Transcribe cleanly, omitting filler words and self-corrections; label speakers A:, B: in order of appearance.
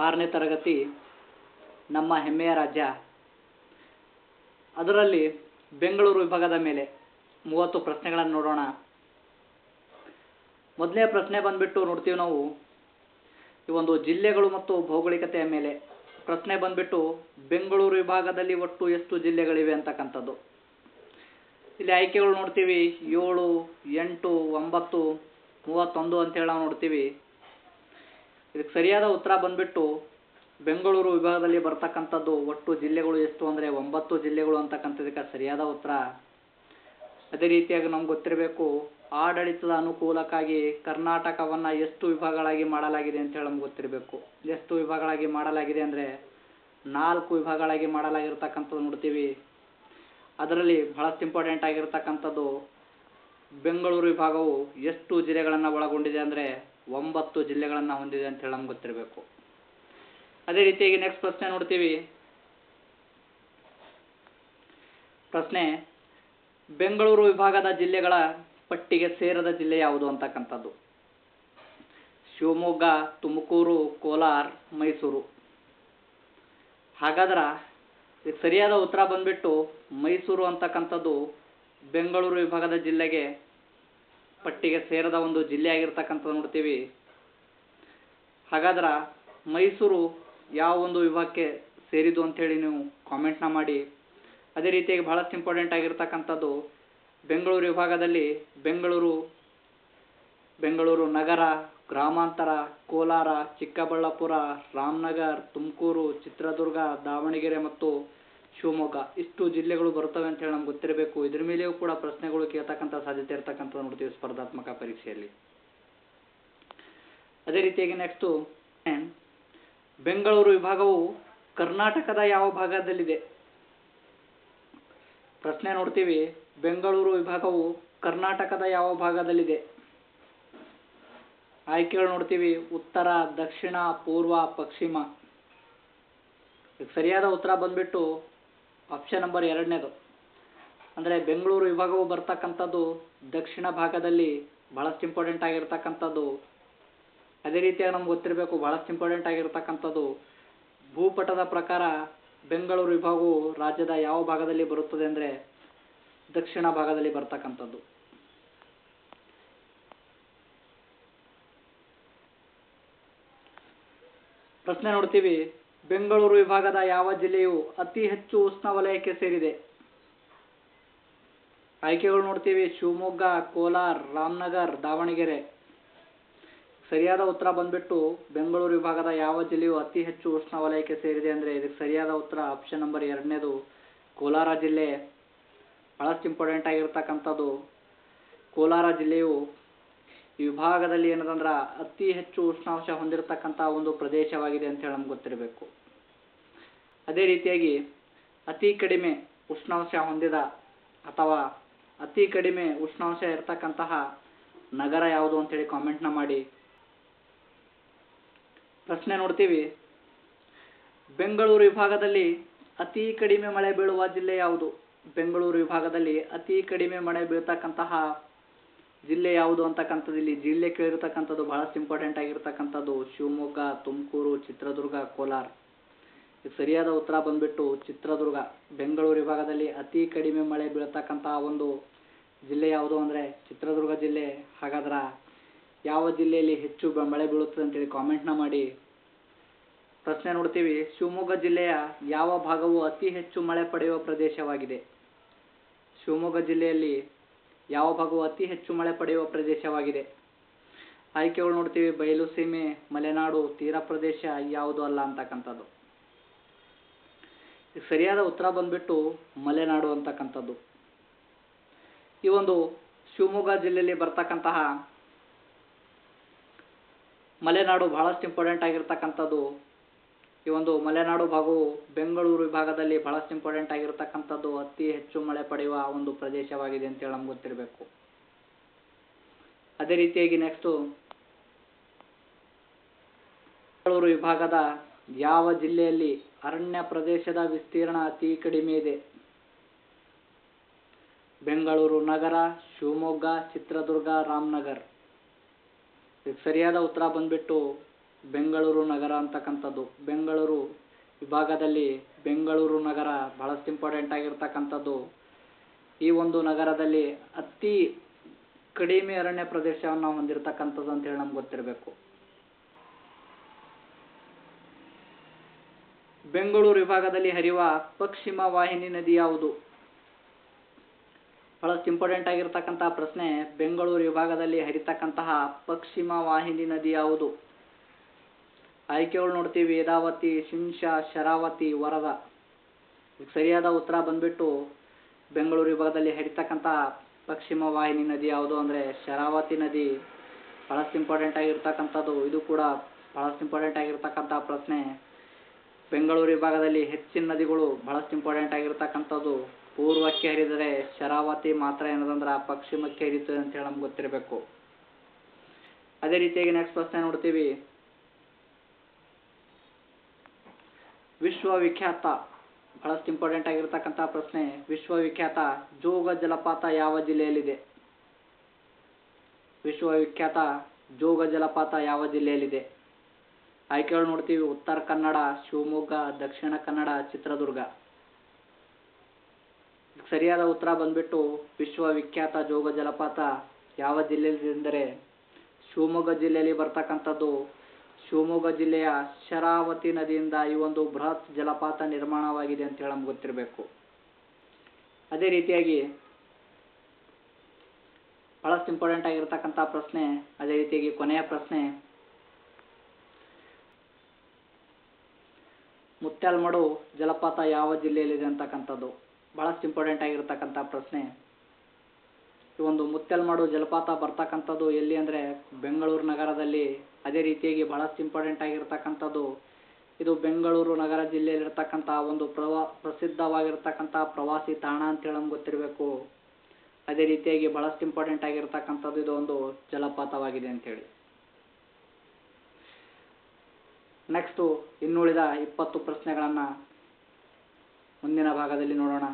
A: 6ನೇ ತರಗತಿ ನಮ್ಮ ಹೆಮ್ಮೆಯ ರಾಜ್ಯ. ಅದರಲ್ಲಿ ಬೆಂಗಳೂರು ವಿಭಾಗದ ಮೇಲೆ 30 ಪ್ರಶ್ನೆಗಳನ್ನು ನೋಡೋಣ. ಮೊದಲನೇ ಪ್ರಶ್ನೆ ಬಂದ್ಬಿಟ್ಟು ನೋಡ್ತೀವಿ ನಾವು ಈ ಒಂದು ಜಿಲ್ಲೆಗಳು ಮತ್ತು ಭೌಗೋಳಿಕತೆಯ ಮೇಲೆ. ಪ್ರಶ್ನೆ ಬಂದ್ಬಿಟ್ಟು ಬೆಂಗಳೂರು ವಿಭಾಗದಲ್ಲಿ ಒಟ್ಟು ಎಷ್ಟು ಜಿಲ್ಲೆಗಳಿವೆ ಅಂತಕ್ಕಂಥದ್ದು. ಇಲ್ಲಿ ಆಯ್ಕೆಗಳು ನೋಡ್ತೀವಿ 7, 8, 9, 31 ಅಂತೇಳಿ ನಾವು ನೋಡ್ತೀವಿ. ಇದಕ್ಕೆ ಸರಿಯಾದ ಉತ್ತರ ಬಂದ್ಬಿಟ್ಟು ಬೆಂಗಳೂರು ವಿಭಾಗದಲ್ಲಿ ಬರ್ತಕ್ಕಂಥದ್ದು ಒಟ್ಟು ಜಿಲ್ಲೆಗಳು ಎಷ್ಟು ಅಂದರೆ 9 ಜಿಲ್ಲೆಗಳು ಅಂತಕ್ಕಂಥದಕ್ಕೆ ಸರಿಯಾದ ಉತ್ತರ. ಅದೇ ರೀತಿಯಾಗಿ ನಮ್ಗೆ ಗೊತ್ತಿರಬೇಕು ಆಡಳಿತದ ಅನುಕೂಲಕ್ಕಾಗಿ ಕರ್ನಾಟಕವನ್ನು ಎಷ್ಟು ವಿಭಾಗಗಳಾಗಿ ಮಾಡಲಾಗಿದೆ ಅಂತ ಹೇಳಿ ನಮ್ಗೆ ಗೊತ್ತಿರಬೇಕು. ಎಷ್ಟು ವಿಭಾಗಗಳಾಗಿ ಮಾಡಲಾಗಿದೆ ಅಂದರೆ 4 ವಿಭಾಗಗಳಾಗಿ ಮಾಡಲಾಗಿರ್ತಕ್ಕಂಥದ್ದು ನೋಡ್ತೀವಿ. ಅದರಲ್ಲಿ ಬಹಳಷ್ಟು ಇಂಪಾರ್ಟೆಂಟ್ ಆಗಿರ್ತಕ್ಕಂಥದ್ದು ಬೆಂಗಳೂರು ವಿಭಾಗವು ಎಷ್ಟು ಜಿಲ್ಲೆಗಳನ್ನು ಒಳಗೊಂಡಿದೆ ಅಂದರೆ 9 ಜಿಲ್ಲೆಗಳನ್ನು ಹೊಂದಿದೆ ಅಂತ ಹೇಳಿ ನಮ್ಗೆ ಗೊತ್ತಿರಬೇಕು. ಅದೇ ರೀತಿಯಾಗಿ ನೆಕ್ಸ್ಟ್ ಪ್ರಶ್ನೆ ನೋಡ್ತೀವಿ. ಪ್ರಶ್ನೆ ಬೆಂಗಳೂರು ವಿಭಾಗದ ಜಿಲ್ಲೆಗಳ ಪಟ್ಟಿಗೆ ಸೇರದ ಜಿಲ್ಲೆ ಯಾವುದು ಅಂತಕ್ಕಂಥದ್ದು. ಶಿವಮೊಗ್ಗ, ತುಮಕೂರು, ಕೋಲಾರ, ಮೈಸೂರು. ಹಾಗಾದ್ರೆ ಇದಕ್ಕೆ ಸರಿಯಾದ ಉತ್ತರ ಬಂದ್ಬಿಟ್ಟು ಮೈಸೂರು ಅಂತಕ್ಕಂಥದ್ದು ಬೆಂಗಳೂರು ವಿಭಾಗದ ಜಿಲ್ಲೆಗೆ ಪಟ್ಟಿಗೆ ಸೇರದ ಒಂದು ಜಿಲ್ಲೆ ಆಗಿರ್ತಕ್ಕಂಥದ್ದು ನೋಡ್ತೀವಿ. ಹಾಗಾದ್ರೆ ಮೈಸೂರು ಯಾವ ಒಂದು ವಿಭಾಗಕ್ಕೆ ಸೇರಿದ್ದು ಅಂಥೇಳಿ ನೀವು ಕಾಮೆಂಟ್ನ ಮಾಡಿ. ಅದೇ ರೀತಿಯಾಗಿ ಬಹಳಷ್ಟು ಇಂಪಾರ್ಟೆಂಟ್ ಆಗಿರ್ತಕ್ಕಂಥದ್ದು ಬೆಂಗಳೂರು ವಿಭಾಗದಲ್ಲಿ ಬೆಂಗಳೂರು ನಗರ, ಗ್ರಾಮಾಂತರ, ಕೋಲಾರ, ಚಿಕ್ಕಬಳ್ಳಾಪುರ, ರಾಮನಗರ, ತುಮಕೂರು, ಚಿತ್ರದುರ್ಗ, ದಾವಣಗೆರೆ ಮತ್ತು ಶಿವಮೊಗ್ಗ ಇಷ್ಟು ಜಿಲ್ಲೆಗಳು ಬರ್ತವೆ ಅಂತ ಹೇಳಿ ನಮ್ಗೆ ಗೊತ್ತಿರಬೇಕು. ಇದ್ರ ಮೇಲೆಯೂ ಕೂಡ ಪ್ರಶ್ನೆಗಳು ಕೇಳ್ತಕ್ಕಂಥ ಸಾಧ್ಯತೆ ಇರ್ತಕ್ಕಂಥದ್ದು ನೋಡ್ತೀವಿ ಸ್ಪರ್ಧಾತ್ಮಕ ಪರೀಕ್ಷೆಯಲ್ಲಿ. ಅದೇ ರೀತಿಯಾಗಿ ನೆಕ್ಸ್ಟು ಬೆಂಗಳೂರು ವಿಭಾಗವು ಕರ್ನಾಟಕದ ಯಾವ ಭಾಗದಲ್ಲಿದೆ. ಪ್ರಶ್ನೆ ನೋಡ್ತೀವಿ ಬೆಂಗಳೂರು ವಿಭಾಗವು ಕರ್ನಾಟಕದ ಯಾವ ಭಾಗದಲ್ಲಿದೆ. ಆಯ್ಕೆಗಳು ನೋಡ್ತೀವಿ ಉತ್ತರ, ದಕ್ಷಿಣ, ಪೂರ್ವ, ಪಶ್ಚಿಮ. ಸರಿಯಾದ ಉತ್ತರ ಬಂದ್ಬಿಟ್ಟು ಆಪ್ಷನ್ ನಂಬರ್ 2ನೇದು ಅಂದರೆ ಬೆಂಗಳೂರು ವಿಭಾಗವು ಬರ್ತಕ್ಕಂಥದ್ದು ದಕ್ಷಿಣ ಭಾಗದಲ್ಲಿ. ಬಹಳಷ್ಟು ಇಂಪಾರ್ಟೆಂಟ್ ಆಗಿರ್ತಕ್ಕಂಥದ್ದು. ಅದೇ ರೀತಿಯಾಗಿ ನಮ್ಗೆ ಗೊತ್ತಿರಬೇಕು ಬಹಳಷ್ಟು ಇಂಪಾರ್ಟೆಂಟ್ ಆಗಿರ್ತಕ್ಕಂಥದ್ದು ಭೂಪಟದ ಪ್ರಕಾರ ಬೆಂಗಳೂರು ವಿಭಾಗವು ರಾಜ್ಯದ ಯಾವ ಭಾಗದಲ್ಲಿ ಬರುತ್ತದೆ ಅಂದರೆ ದಕ್ಷಿಣ ಭಾಗದಲ್ಲಿ ಬರ್ತಕ್ಕಂಥದ್ದು. ಪ್ರಶ್ನೆ ನೋಡ್ತೀವಿ ಬೆಂಗಳೂರು ವಿಭಾಗದ ಯಾವ ಜಿಲ್ಲೆಯು ಅತಿ ಹೆಚ್ಚು ಉಷ್ಣವಲಯಕ್ಕೆ ಸೇರಿದೆ. ಆಯ್ಕೆಗಳು ನೋಡ್ತೀವಿ ಶಿವಮೊಗ್ಗ, ಕೋಲಾರ, ರಾಮನಗರ, ದಾವಣಗೆರೆ. ಸರಿಯಾದ ಉತ್ತರ ಬಂದ್ಬಿಟ್ಟು ಬೆಂಗಳೂರು ವಿಭಾಗದ ಯಾವ ಜಿಲ್ಲೆಯು ಅತಿ ಹೆಚ್ಚು ಉಷ್ಣವಲಯಕ್ಕೆ ಸೇರಿದೆ ಅಂದರೆ ಇದಕ್ಕೆ ಸರಿಯಾದ ಉತ್ತರ ಆಪ್ಷನ್ ನಂಬರ್ 2ನೇದು ಕೋಲಾರ ಜಿಲ್ಲೆ. ಬಹಳಷ್ಟು ಇಂಪಾರ್ಟೆಂಟ್ ಆಗಿರ್ತಕ್ಕಂಥದ್ದು ಕೋಲಾರ ಜಿಲ್ಲೆಯು ಈ ವಿಭಾಗದಲ್ಲಿ ಏನದಂದ್ರೆ ಅತಿ ಹೆಚ್ಚು ಉಷ್ಣಾಂಶ ಹೊಂದಿರತಕ್ಕಂಥ ಒಂದು ಪ್ರದೇಶವಾಗಿದೆ ಅಂತ ಹೇಳಿ ನಮ್ಗೆ ಗೊತ್ತಿರಬೇಕು. ಅದೇ ರೀತಿಯಾಗಿ ಅತಿ ಕಡಿಮೆ ಉಷ್ಣಾಂಶ ಹೊಂದಿದ ಅಥವಾ ಅತಿ ಕಡಿಮೆ ಉಷ್ಣಾಂಶ ಇರತಕ್ಕಂತಹ ನಗರ ಯಾವುದು ಅಂತೇಳಿ ಕಾಮೆಂಟ್ನ ಮಾಡಿ. ಪ್ರಶ್ನೆ ನೋಡ್ತೀವಿ ಬೆಂಗಳೂರು ವಿಭಾಗದಲ್ಲಿ ಅತಿ ಕಡಿಮೆ ಮಳೆ ಬೀಳುವ ಜಿಲ್ಲೆ ಯಾವುದು. ಬೆಂಗಳೂರು ವಿಭಾಗದಲ್ಲಿ ಅತಿ ಕಡಿಮೆ ಮಳೆ ಬೀಳ್ತಕ್ಕಂತಹ ಜಿಲ್ಲೆ ಯಾವುದು ಅಂತಕ್ಕಂಥದ್ದು ಇಲ್ಲಿ ಜಿಲ್ಲೆ ಕೇಳಿರ್ತಕ್ಕಂಥದ್ದು ಬಹಳಷ್ಟು ಇಂಪಾರ್ಟೆಂಟ್ ಆಗಿರ್ತಕ್ಕಂಥದ್ದು ಶಿವಮೊಗ್ಗ, ತುಮಕೂರು, ಚಿತ್ರದುರ್ಗ, ಕೋಲಾರ. ಸರಿಯಾದ ಉತ್ತರ ಬಂದ್ಬಿಟ್ಟು ಚಿತ್ರದುರ್ಗ. ಬೆಂಗಳೂರು ವಿಭಾಗದಲ್ಲಿ ಅತಿ ಕಡಿಮೆ ಮಳೆ ಬೀಳ್ತಕ್ಕಂತಹ ಒಂದು ಜಿಲ್ಲೆ ಯಾವುದು ಅಂದರೆ ಚಿತ್ರದುರ್ಗ ಜಿಲ್ಲೆ. ಹಾಗಾದ್ರೆ ಯಾವ ಜಿಲ್ಲೆಯಲ್ಲಿ ಹೆಚ್ಚು ಮಳೆ ಬೀಳುತ್ತದೆ ಅಂತೇಳಿ ಕಾಮೆಂಟ್ನ ಮಾಡಿ. ಪ್ರಶ್ನೆ ನೋಡ್ತೀವಿ ಶಿವಮೊಗ್ಗ ಜಿಲ್ಲೆಯ ಯಾವ ಭಾಗವು ಅತಿ ಹೆಚ್ಚು ಮಳೆ ಪಡೆಯುವ ಪ್ರದೇಶವಾಗಿದೆ. ಶಿವಮೊಗ್ಗ ಜಿಲ್ಲೆಯಲ್ಲಿ ಯಾವ ಭಾಗವು ಅತಿ ಹೆಚ್ಚು ಮಳೆ ಪಡೆಯುವ ಪ್ರದೇಶವಾಗಿದೆ. ಆಯ್ಕೆಗಳು ನೋಡ್ತೀವಿ ಬಯಲು ಸೀಮೆ, ಮಲೆನಾಡು, ತೀರ ಪ್ರದೇಶ, ಯಾವುದು ಅಲ್ಲ ಅಂತಕ್ಕಂಥದ್ದು. ಸರಿಯಾದ ಉತ್ತರ ಬಂದ್ಬಿಟ್ಟು ಮಲೆನಾಡು ಅಂತಕ್ಕಂಥದ್ದು. ಈ ಒಂದು ಶಿವಮೊಗ್ಗ ಜಿಲ್ಲೆಯಲ್ಲಿ ಬರ್ತಕ್ಕಂತಹ ಮಲೆನಾಡು ಬಹಳಷ್ಟು ಇಂಪಾರ್ಟೆಂಟ್ ಆಗಿರ್ತಕ್ಕಂಥದ್ದು. ಈ ಒಂದು ಮಲೆನಾಡು ಭಾಗವು ಬೆಂಗಳೂರು ವಿಭಾಗದಲ್ಲಿ ಬಹಳಷ್ಟು ಇಂಪಾರ್ಟೆಂಟ್ ಆಗಿರ್ತಕ್ಕಂಥದ್ದು ಅತಿ ಹೆಚ್ಚು ಮಳೆ ಪಡೆಯುವ ಒಂದು ಪ್ರದೇಶವಾಗಿದೆ ಅಂತೇಳಿ ನಮ್ಗೆ ಗೊತ್ತಿರಬೇಕು. ಅದೇ ರೀತಿಯಾಗಿ ನೆಕ್ಸ್ಟು ಬೆಂಗಳೂರು ವಿಭಾಗದ ಯಾವ ಜಿಲ್ಲೆಯಲ್ಲಿ ಅರಣ್ಯ ಪ್ರದೇಶದ ವಿಸ್ತೀರ್ಣ ಅತಿ ಕಡಿಮೆ ಇದೆ. ಬೆಂಗಳೂರು ನಗರ, ಶಿವಮೊಗ್ಗ, ಚಿತ್ರದುರ್ಗ, ರಾಮನಗರ. ಇದಕ್ಕೆ ಸರಿಯಾದ ಉತ್ತರ ಬಂದ್ಬಿಟ್ಟು ಬೆಂಗಳೂರು ನಗರ ಅಂತಕ್ಕಂಥದ್ದು. ಬೆಂಗಳೂರು ವಿಭಾಗದಲ್ಲಿ ಬೆಂಗಳೂರು ನಗರ ಬಹಳಷ್ಟು ಇಂಪಾರ್ಟೆಂಟ್ ಆಗಿರ್ತಕ್ಕಂಥದ್ದು. ಈ ಒಂದು ನಗರದಲ್ಲಿ ಅತಿ ಕಡಿಮೆ ಅರಣ್ಯ ಪ್ರದೇಶವನ್ನು ಹೊಂದಿರತಕ್ಕಂಥದ್ದು ಅಂತೇಳಿ ನಮ್ಗೆ ಗೊತ್ತಿರಬೇಕು. ಬೆಂಗಳೂರು ವಿಭಾಗದಲ್ಲಿ ಹರಿಯುವ ಪಶ್ಚಿಮ ವಾಹಿನಿ ನದಿ ಯಾವುದು? ಬಹಳಷ್ಟು ಇಂಪಾರ್ಟೆಂಟ್ ಆಗಿರ್ತಕ್ಕಂತಹ ಪ್ರಶ್ನೆ. ಬೆಂಗಳೂರು ವಿಭಾಗದಲ್ಲಿ ಹರಿತಕ್ಕಂತಹ ಪಶ್ಚಿಮ ವಾಹಿನಿ ನದಿ ಯಾವುದು? ಆಯ್ಕೆಗಳು ನೋಡ್ತೀವಿ: ವೇದಾವತಿ, ಶಿಂಷಾ, ಶರಾವತಿ, ವರದಾ. ಸರಿಯಾದ ಉತ್ತರ ಬಂದ್ಬಿಟ್ಟು ಬೆಂಗಳೂರು ವಿಭಾಗದಲ್ಲಿ ಹರಿತಕ್ಕಂತಹ ಪಶ್ಚಿಮ ವಾಹಿನಿ ನದಿ ಯಾವುದು ಅಂದರೆ ಶರಾವತಿ ನದಿ. ಬಹಳಷ್ಟು ಇಂಪಾರ್ಟೆಂಟ್ ಆಗಿರ್ತಕ್ಕಂಥದ್ದು. ಇದು ಕೂಡ ಬಹಳಷ್ಟು ಇಂಪಾರ್ಟೆಂಟ್ ಆಗಿರ್ತಕ್ಕಂಥ ಪ್ರಶ್ನೆ. ಬೆಂಗಳೂರು ವಿಭಾಗದಲ್ಲಿ ಹೆಚ್ಚಿನ ನದಿಗಳು ಬಹಳಷ್ಟು ಇಂಪಾರ್ಟೆಂಟ್ ಆಗಿರ್ತಕ್ಕಂಥದ್ದು. ಪೂರ್ವಕ್ಕೆ ಹರಿದರೆ ಶರಾವತಿ ಮಾತ್ರ ಏನದಂದ್ರೆ ಪಶ್ಚಿಮಕ್ಕೆ ಹರಿಯುತ್ತದೆ ಅಂತೇಳಿ ನಮ್ಗೆ ಗೊತ್ತಿರಬೇಕು. ಅದೇ ರೀತಿಯಾಗಿ ನೆಕ್ಸ್ಟ್ ಪ್ರಶ್ನೆ ನೋಡ್ತೀವಿ: ವಿಶ್ವವಿಖ್ಯಾತ, ಬಹಳಷ್ಟು ಇಂಪಾರ್ಟೆಂಟ್ ಆಗಿರ್ತಕ್ಕಂಥ ಪ್ರಶ್ನೆ. ವಿಶ್ವವಿಖ್ಯಾತ ಜೋಗ ಜಲಪಾತ ಯಾವ ಜಿಲ್ಲೆಯಲ್ಲಿದೆ? ವಿಶ್ವವಿಖ್ಯಾತ ಜೋಗ ಜಲಪಾತ ಯಾವ ಜಿಲ್ಲೆಯಲ್ಲಿದೆ? ಆಯ್ಕೆಗಳು ನೋಡ್ತೀವಿ: ಉತ್ತರ ಕನ್ನಡ, ಶಿವಮೊಗ್ಗ, ದಕ್ಷಿಣ ಕನ್ನಡ, ಚಿತ್ರದುರ್ಗ. ಸರಿಯಾದ ಉತ್ತರ ಬಂದ್ಬಿಟ್ಟು ವಿಶ್ವವಿಖ್ಯಾತ ಜೋಗ ಜಲಪಾತ ಯಾವ ಜಿಲ್ಲೆಯಲ್ಲಿದೆ ಅಂದರೆ ಶಿವಮೊಗ್ಗ ಜಿಲ್ಲೆಯಲ್ಲಿ ಬರ್ತಕ್ಕಂಥದ್ದು. ಶಿವಮೊಗ್ಗ ಜಿಲ್ಲೆಯ ಶರಾವತಿ ನದಿಯಿಂದ ಈ ಒಂದು ಬೃಹತ್ ಜಲಪಾತ ನಿರ್ಮಾಣವಾಗಿದೆ ಅಂತ ಹೇಳಿ ನಮ್ಗೆ ಗೊತ್ತಿರಬೇಕು. ಅದೇ ರೀತಿಯಾಗಿ ಬಹಳಷ್ಟು ಇಂಪಾರ್ಟೆಂಟ್ ಆಗಿರ್ತಕ್ಕಂಥ ಪ್ರಶ್ನೆ. ಅದೇ ರೀತಿಯಾಗಿ ಕೊನೆಯ ಪ್ರಶ್ನೆ: ಮುತ್ಯಾಲಮಡು ಜಲಪಾತ ಯಾವ ಜಿಲ್ಲೆಯಲ್ಲಿದೆ ಅಂತಕ್ಕಂಥದ್ದು. ಬಹಳಷ್ಟು ಇಂಪಾರ್ಟೆಂಟ್ ಆಗಿರ್ತಕ್ಕಂಥ ಪ್ರಶ್ನೆ. ಈ ಒಂದು ಮುತ್ಯಾಲಮಡು ಜಲಪಾತ ಬರ್ತಕ್ಕಂಥದ್ದು ಎಲ್ಲಿ ಅಂದರೆ ಬೆಂಗಳೂರು ನಗರದಲ್ಲಿ. ಅದೇ ರೀತಿಯಾಗಿ ಬಹಳಷ್ಟು ಇಂಪಾರ್ಟೆಂಟ್ ಆಗಿರ್ತಕ್ಕಂಥದ್ದು. ಇದು ಬೆಂಗಳೂರು ನಗರ ಜಿಲ್ಲೆಯಲ್ಲಿರ್ತಕ್ಕಂಥ ಒಂದು ಪ್ರಸಿದ್ಧವಾಗಿರ್ತಕ್ಕಂಥ ಪ್ರವಾಸಿ ತಾಣ ಅಂತೇಳಿ ನಮ್ಗೆ ಗೊತ್ತಿರಬೇಕು. ಅದೇ ರೀತಿಯಾಗಿ ಬಹಳಷ್ಟು ಇಂಪಾರ್ಟೆಂಟ್ ಆಗಿರ್ತಕ್ಕಂಥದ್ದು ಇದು ಒಂದು ಜಲಪಾತವಾಗಿದೆ ಅಂತೇಳಿ. ನೆಕ್ಸ್ಟು ಇನ್ನುಳಿದ 20 ಪ್ರಶ್ನೆಗಳನ್ನು ಮುಂದಿನ ಭಾಗದಲ್ಲಿ ನೋಡೋಣ.